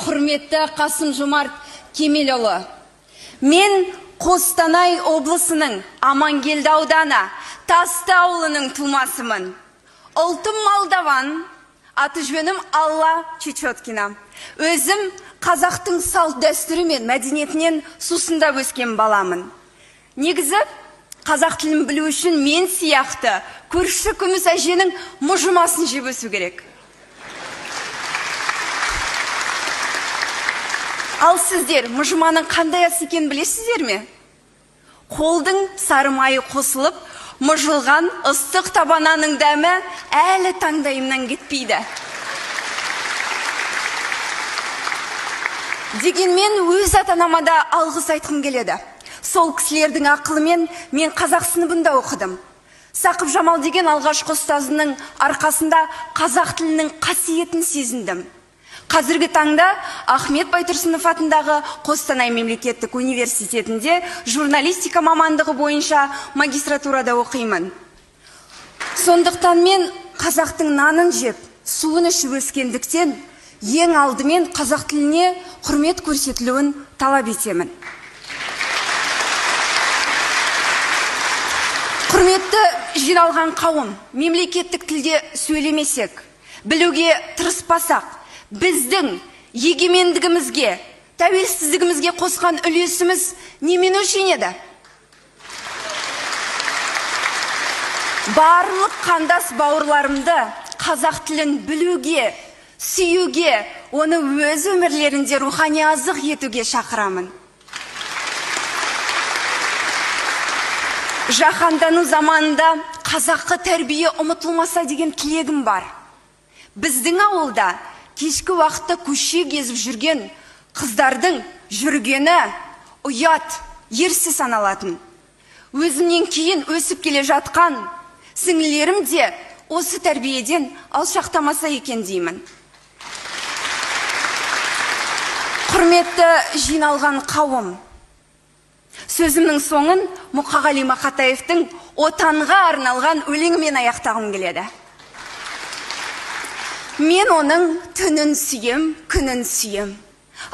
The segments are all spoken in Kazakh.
Құрметті Қасым-Жомарт Кемелұлы, мен Қостанай облысының Амангелді ауданы Тасты ауылының тумасымын. Ұлтым Молдаван, аты жөнім Алла Чечеткина. Өзім қазақтың салт дәстүрі мен мәдениетінен сусындап өскен баламын. Негізі, қазақ тілін білу үшін мен сияқты көрші күміс әженің мұжымасын жеп өсу керек. Ал сіздер мұжыманың қандай ас екенін білесіздер ме? Қолдың сары майы қосылып, мұжылған ыстық табананың дәмі әлі таңдайымнан кетпейді. Дегенмен өз ата-анама да алғыс айтқым келеді. Сол кісілердің ақылымен мен қазақ сыныбында оқыдым. Сақып Жамал деген алғашқы ұстазының арқасында қазақ тілінің қасиетін сезіндім. Қазіргі таңда Ахмет Байтұрсынов атындағы Қостанай мемлекеттік университетінде журналистика мамандығы бойынша магистратурада оқимын. Сондықтан мен қазақтың нанын жеп, суын ішіп өскендіктен ең алдымен қазақ тіліне құрмет көрсетілуін талап етемін. Құрметті жиналған қауым, мемлекеттік тілде сөйлемесек, білуге тырыспасақ, біздің егемендігімізге, тәуелсіздігімізге қосқан үлесіміз немен өлшенеді? Барлық қандас бауырларымды қазақ тілін білуге, сүюге, оны өз өмірлерінде рухани азық етуге шақырамын. Жаһандану заманында қазақы тәрбие ұмытылмаса деген тілегім бар. Біздің ауылда кешкі уақытта көше кезіп жүрген қыздардың жүргені ұят, ерсіз саналатын. Өзімнен кейін өсіп келе жатқан сіңлілерім де осы тәрбиеден алшақтамаса екен деймін. Құрметті жиналған қауым, сөзімнің соңын Мұқағали Мақатаевтың «Отанға арналған» өлеңімен аяқтағым келеді. Мен оның түнін сүйем, күнін сүйем.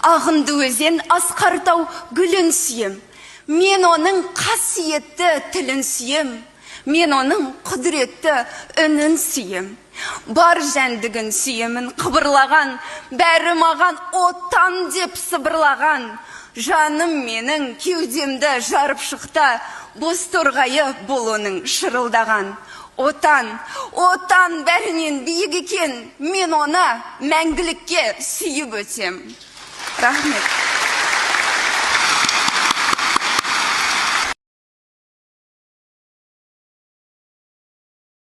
Ағынды өзен, асқар тау гүлін сүйем. Мен оның қасиетті тілін сүйем. Мен оның құдіретті үнін сүйем. Бар жәндігін сүйемін қыбырлаған, бәрі маған отан деп сыбырлаған. Жаным менің кеудемді жарып шықты, бос торғайы бұл оның шырылдаған. Отан, отан бәрінен биік екен, мен оны мәңгілікке сүйіп өтем. Рахмет.